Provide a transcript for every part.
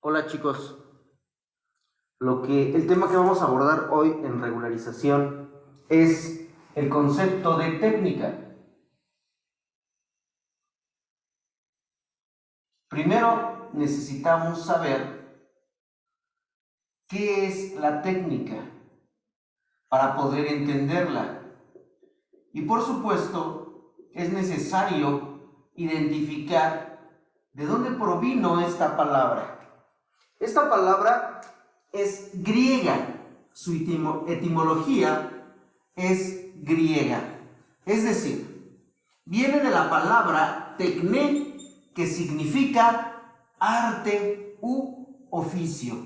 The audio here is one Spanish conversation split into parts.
Hola chicos, el tema que vamos a abordar hoy en regularización es el concepto de técnica. Primero necesitamos saber qué es la técnica para poder entenderla. Y por supuesto es necesario identificar de dónde provino esta palabra. Esta palabra es griega, su etimología es griega, es decir, viene de la palabra tekné, que significa arte u oficio.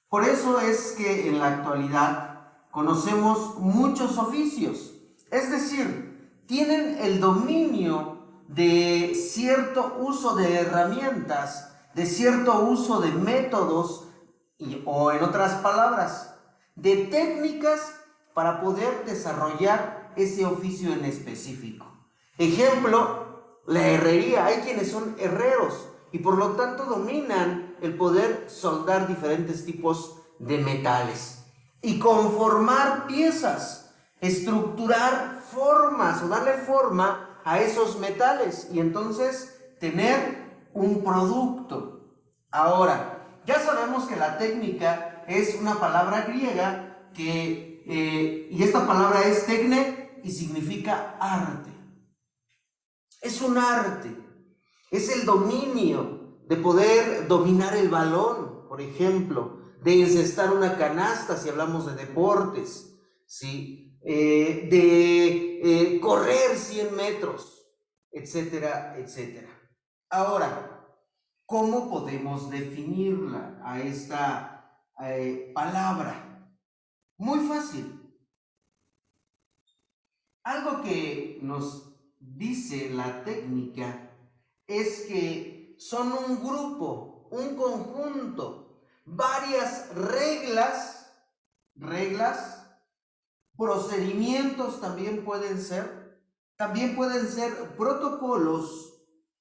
Por eso es que en la actualidad conocemos muchos oficios, es decir, tienen el dominio de cierto uso de herramientas, de cierto uso de métodos o en otras palabras, de técnicas para poder desarrollar ese oficio en específico. Ejemplo, la herrería. Hay quienes son herreros y por lo tanto dominan el poder soldar diferentes tipos de metales y conformar piezas, estructurar formas o darle forma a esos metales y entonces tener un producto. Ahora, ya sabemos que la técnica es una palabra griega y esta palabra es tekne y significa arte. Es un arte, es el dominio de poder dominar el balón, por ejemplo, de encestar una canasta si hablamos de deportes, ¿sí? De correr 100 metros, etcétera, etcétera. Ahora, ¿cómo podemos definirla a esta palabra? Muy fácil. Algo que nos dice la técnica es que son un grupo, un conjunto, varias reglas, procedimientos también pueden ser protocolos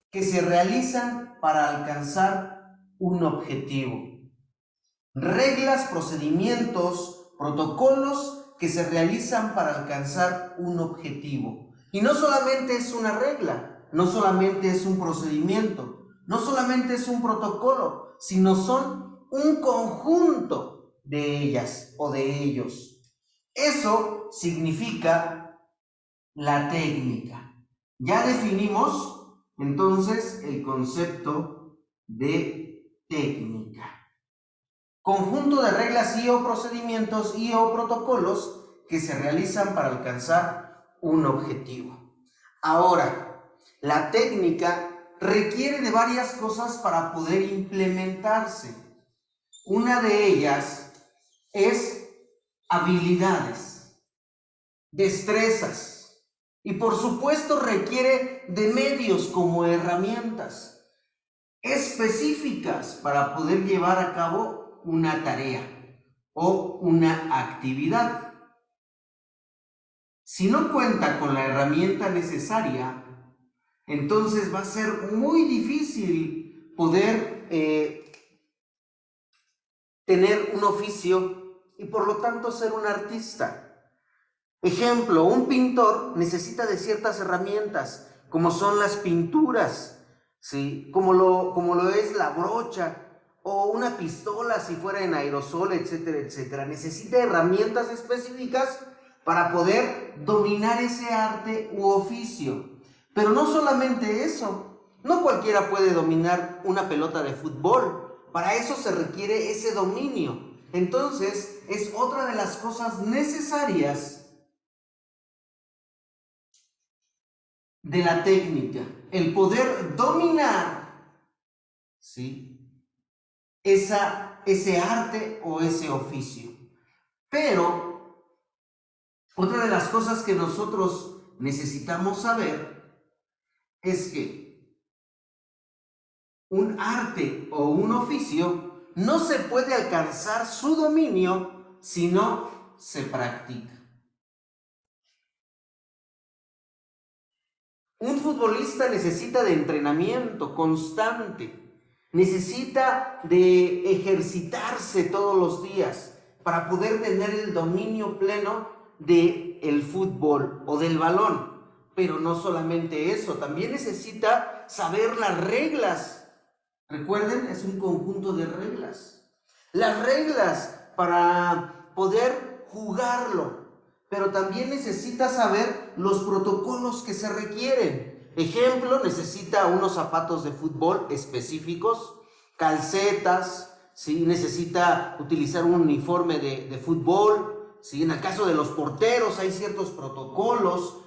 que se realizan para alcanzar un objetivo. Reglas, procedimientos, protocolos que se realizan para alcanzar un objetivo. Y no solamente es una regla, no solamente es un procedimiento, no solamente es un protocolo, sino son un conjunto de ellas o de ellos. Eso significa la técnica. Ya definimos entonces el concepto de técnica. Conjunto de reglas y o procedimientos y o protocolos que se realizan para alcanzar un objetivo. Ahora, la técnica requiere de varias cosas para poder implementarse. Una de ellas es habilidades, destrezas y por supuesto requiere de medios como herramientas específicas para poder llevar a cabo una tarea o una actividad. Si no cuenta con la herramienta necesaria, entonces va a ser muy difícil poder tener un oficio y por lo tanto ser un artista. Ejemplo, un pintor necesita de ciertas herramientas, como son las pinturas, ¿sí? Como lo es la brocha o una pistola si fuera en aerosol, etcétera, etcétera. Necesita herramientas específicas para poder dominar ese arte u oficio. Pero no solamente eso, no cualquiera puede dominar una pelota de fútbol. Para eso se requiere ese dominio. Entonces, es otra de las cosas necesarias de la técnica, el poder dominar, ¿sí?, ese arte o ese oficio. Pero otra de las cosas que nosotros necesitamos saber es que un arte o un oficio no se puede alcanzar su dominio si no se practica. Un futbolista necesita de entrenamiento constante. necesita de ejercitarse todos los días para poder tener el dominio pleno del fútbol o del balón. Pero no solamente eso, también necesita saber las reglas. Recuerden, es un conjunto de reglas. Las reglas para poder jugarlo, pero también necesita saber los protocolos que se requieren. Ejemplo, necesita unos zapatos de fútbol específicos, calcetas, ¿sí? Necesita utilizar un uniforme de fútbol, ¿sí? En el caso de los porteros hay ciertos protocolos,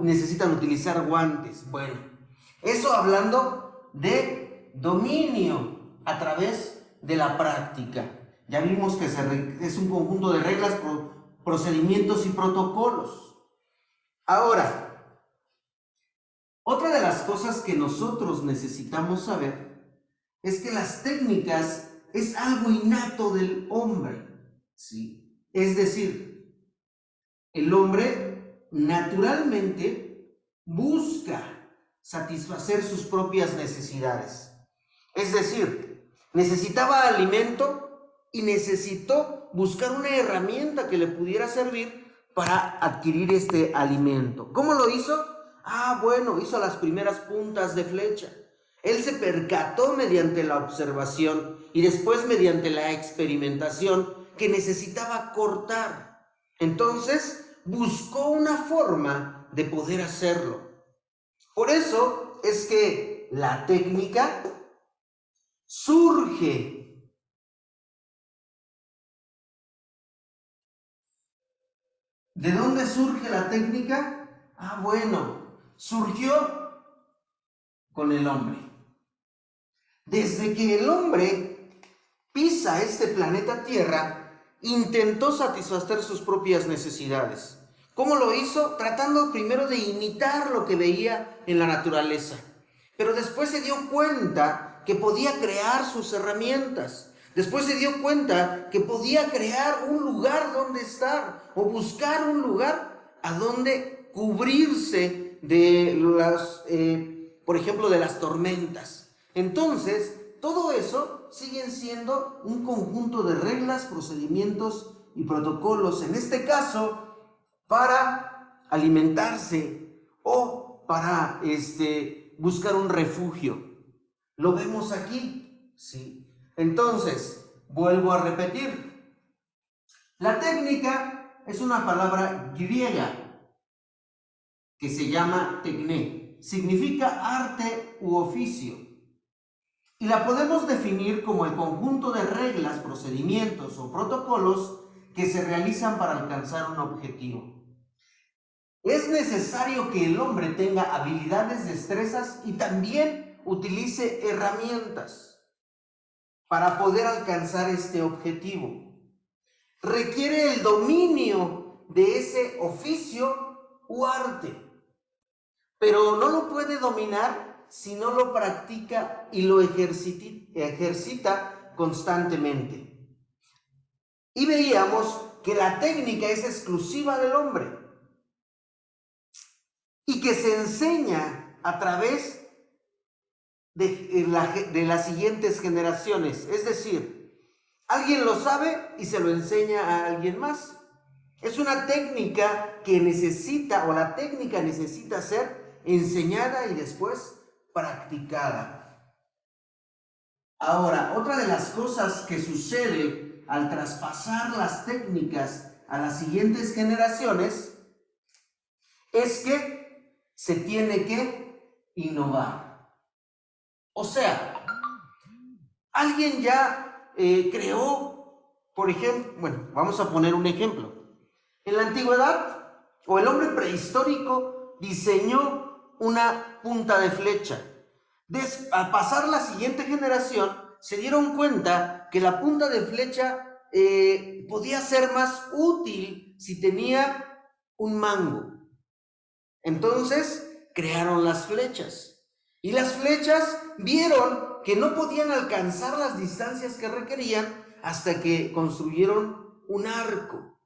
necesitan utilizar guantes. Bueno, eso hablando de dominio a través de la práctica. Ya vimos que es un conjunto de reglas, procedimientos y protocolos. Ahora, otra de las cosas que nosotros necesitamos saber es que las técnicas es algo innato del hombre, ¿sí? Es decir, el hombre naturalmente busca satisfacer sus propias necesidades. Es decir, necesitaba alimento y necesitó buscar una herramienta que le pudiera servir para adquirir este alimento. ¿Cómo lo hizo? Bueno, hizo las primeras puntas de flecha. Él se percató mediante la observación y después mediante la experimentación que necesitaba cortar. Entonces buscó una forma de poder hacerlo. Por eso es que la técnica surge. ¿De dónde surge la técnica? Bueno, surgió con el hombre. Desde que el hombre pisa este planeta Tierra, intentó satisfacer sus propias necesidades. ¿Cómo lo hizo? Tratando primero de imitar lo que veía en la naturaleza. Pero después se dio cuenta que podía crear sus herramientas. Después se dio cuenta que podía crear un lugar donde estar o buscar un lugar a donde cubrirse de las, por ejemplo, de las tormentas. Entonces, todo eso siguen siendo un conjunto de reglas, procedimientos y protocolos, en este caso, para alimentarse o para buscar un refugio. Lo vemos aquí, ¿sí? Entonces, vuelvo a repetir. La técnica es una palabra griega que se llama tecné. Significa arte u oficio. Y la podemos definir como el conjunto de reglas, procedimientos o protocolos que se realizan para alcanzar un objetivo. Es necesario que el hombre tenga habilidades, destrezas y también utilice herramientas para poder alcanzar este objetivo. Requiere el dominio de ese oficio u arte, pero no lo puede dominar si no lo practica y lo ejercita constantemente. Y veíamos que la técnica es exclusiva del hombre y que se enseña a través de las siguientes generaciones. Es decir, alguien lo sabe y se lo enseña a alguien más. Es una técnica que necesita, o la técnica necesita ser enseñada y después practicada. Ahora, otra de las cosas que sucede al traspasar las técnicas a las siguientes generaciones es que se tiene que innovar. O sea, alguien ya creó, por ejemplo, bueno, vamos a poner un ejemplo. En la antigüedad, o el hombre prehistórico diseñó una punta de flecha. Al pasar la siguiente generación, se dieron cuenta que la punta de flecha podía ser más útil si tenía un mango. Entonces, crearon las flechas. Y las flechas vieron que no podían alcanzar las distancias que requerían hasta que construyeron un arco.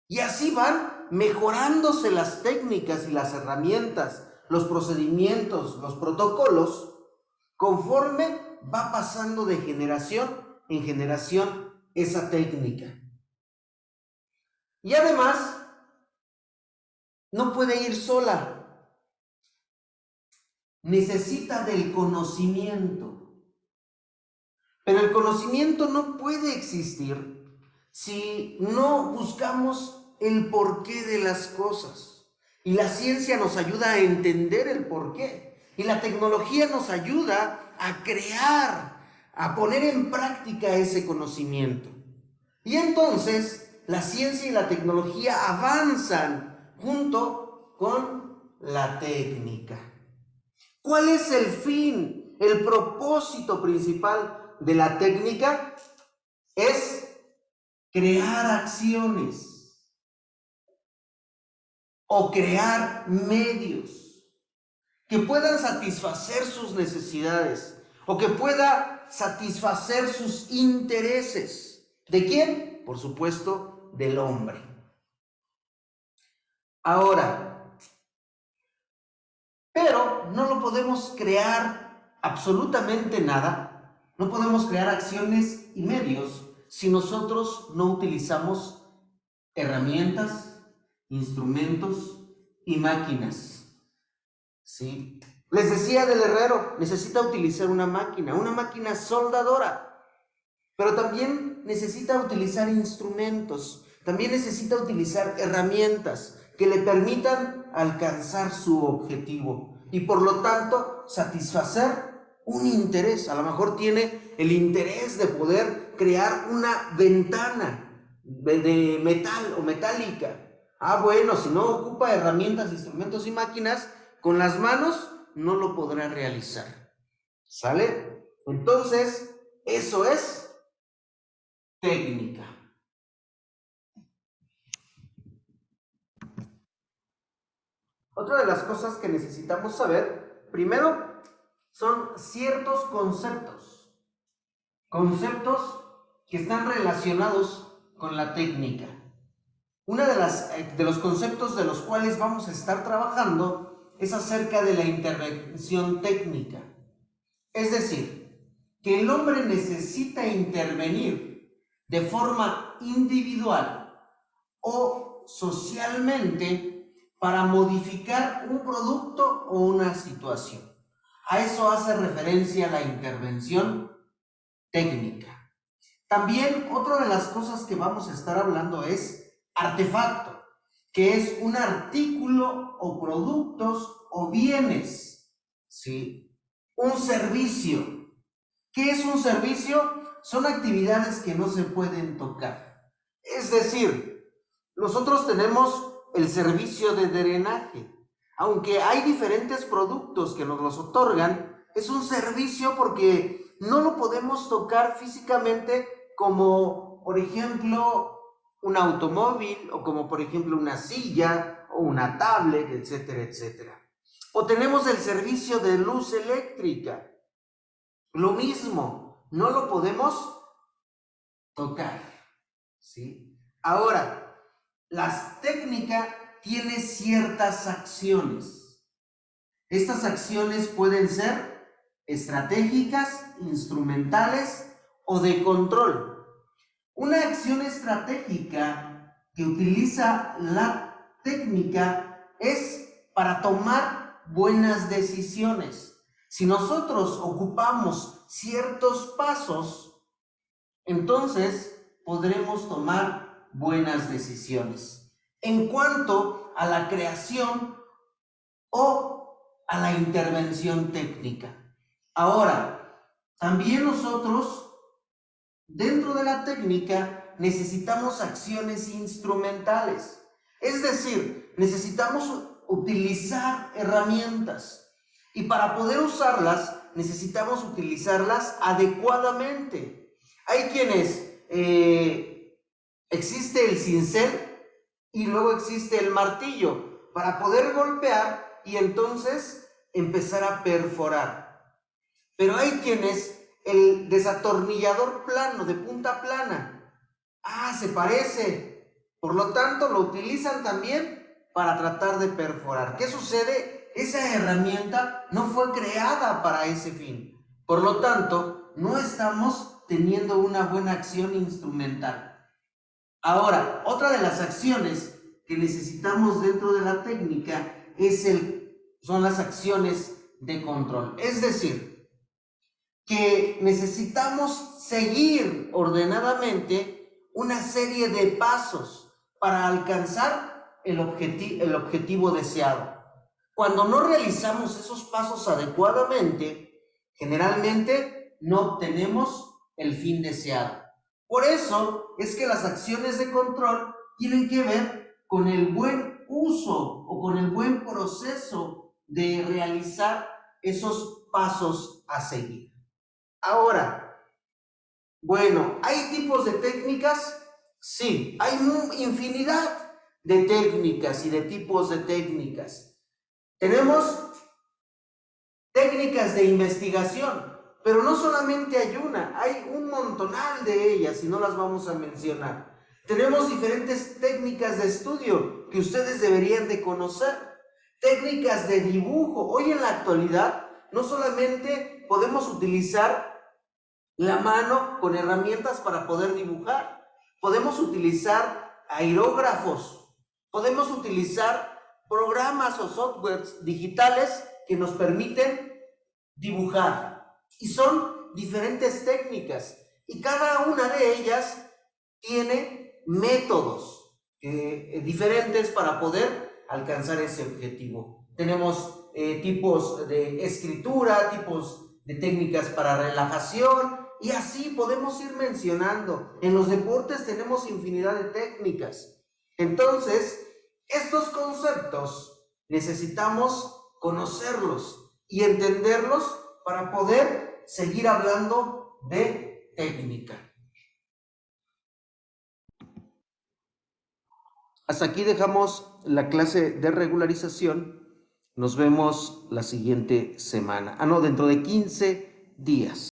Y así van mejorándose las técnicas y las herramientas, los procedimientos, los protocolos, conforme va pasando de generación en generación esa técnica. Y además, no puede ir sola. Necesita del conocimiento. Pero el conocimiento no puede existir si no buscamos el porqué de las cosas. Y la ciencia nos ayuda a entender el porqué. Y la tecnología nos ayuda a crear, a poner en práctica ese conocimiento. Y entonces la ciencia y la tecnología avanzan junto con la técnica. ¿Cuál es el fin, el propósito principal de la técnica? Es crear acciones o crear medios que puedan satisfacer sus necesidades o que pueda satisfacer sus intereses. ¿De quién? Por supuesto, del hombre. Ahora, pero no lo podemos crear absolutamente nada, no podemos crear acciones y medios si nosotros no utilizamos herramientas, instrumentos y máquinas. ¿Sí? Les decía del herrero, necesita utilizar una máquina soldadora, pero también necesita utilizar instrumentos, también necesita utilizar herramientas que le permitan alcanzar su objetivo y por lo tanto satisfacer un interés. A lo mejor tiene el interés de poder crear una ventana de metal o metálica. Bueno, si no ocupa herramientas, instrumentos y máquinas, con las manos no lo podrá realizar. ¿Sale? Entonces, eso es técnica. Otra de las cosas que necesitamos saber, primero, son ciertos conceptos que están relacionados con la técnica. Uno de los conceptos de los cuales vamos a estar trabajando es acerca de la intervención técnica. Es decir, que el hombre necesita intervenir de forma individual o socialmente para modificar un producto o una situación. A eso hace referencia la intervención técnica. También otra de las cosas que vamos a estar hablando es artefacto, que es un artículo o productos o bienes, ¿sí? Un servicio. ¿Qué es un servicio? Son actividades que no se pueden tocar. Es decir, nosotros tenemos el servicio de drenaje. Aunque hay diferentes productos que nos los otorgan, es un servicio porque no lo podemos tocar físicamente como, por ejemplo, un automóvil o como, por ejemplo, una silla o una tablet, etcétera, etcétera. O tenemos el servicio de luz eléctrica. Lo mismo, no lo podemos tocar, ¿sí? Ahora, la técnica tiene ciertas acciones. Estas acciones pueden ser estratégicas, instrumentales o de control. Una acción estratégica que utiliza la técnica es para tomar buenas decisiones. Si nosotros ocupamos ciertos pasos, entonces podremos tomar buenas decisiones en cuanto a la creación o a la intervención técnica. Ahora, también nosotros, dentro de la técnica, necesitamos acciones instrumentales. Es decir, necesitamos utilizar herramientas. Y para poder usarlas, necesitamos utilizarlas adecuadamente. Hay quienes, existe el cincel y luego existe el martillo para poder golpear y entonces empezar a perforar. Pero hay quienes, el desatornillador plano, de punta plana, se parece, por lo tanto lo utilizan también para tratar de perforar. ¿Qué sucede? Esa herramienta no fue creada para ese fin. Por lo tanto, no estamos teniendo una buena acción instrumental. Ahora, otra de las acciones que necesitamos dentro de la técnica son las acciones de control. Es decir, que necesitamos seguir ordenadamente una serie de pasos para alcanzar el objetivo deseado. Cuando no realizamos esos pasos adecuadamente, generalmente no obtenemos el fin deseado. Por eso es que las acciones de control tienen que ver con el buen uso o con el buen proceso de realizar esos pasos a seguir. Ahora, bueno, ¿hay tipos de técnicas? Sí, hay infinidad de técnicas y de tipos de técnicas. Tenemos técnicas de investigación, pero no solamente hay una, hay un montonal de ellas y no las vamos a mencionar. Tenemos diferentes técnicas de estudio que ustedes deberían de conocer. Técnicas de dibujo. Hoy en la actualidad no solamente podemos utilizar la mano con herramientas para poder dibujar, podemos utilizar aerógrafos, podemos utilizar programas o softwares digitales que nos permiten dibujar. Y son diferentes técnicas y cada una de ellas tiene métodos diferentes para poder alcanzar ese objetivo. Tenemos tipos de escritura, tipos de técnicas para relajación y así podemos ir mencionando. En los deportes tenemos infinidad de técnicas. Entonces, estos conceptos necesitamos conocerlos y entenderlos para poder seguir hablando de técnica. Hasta aquí dejamos la clase de regularización. Nos vemos la siguiente semana. Dentro de 15 días.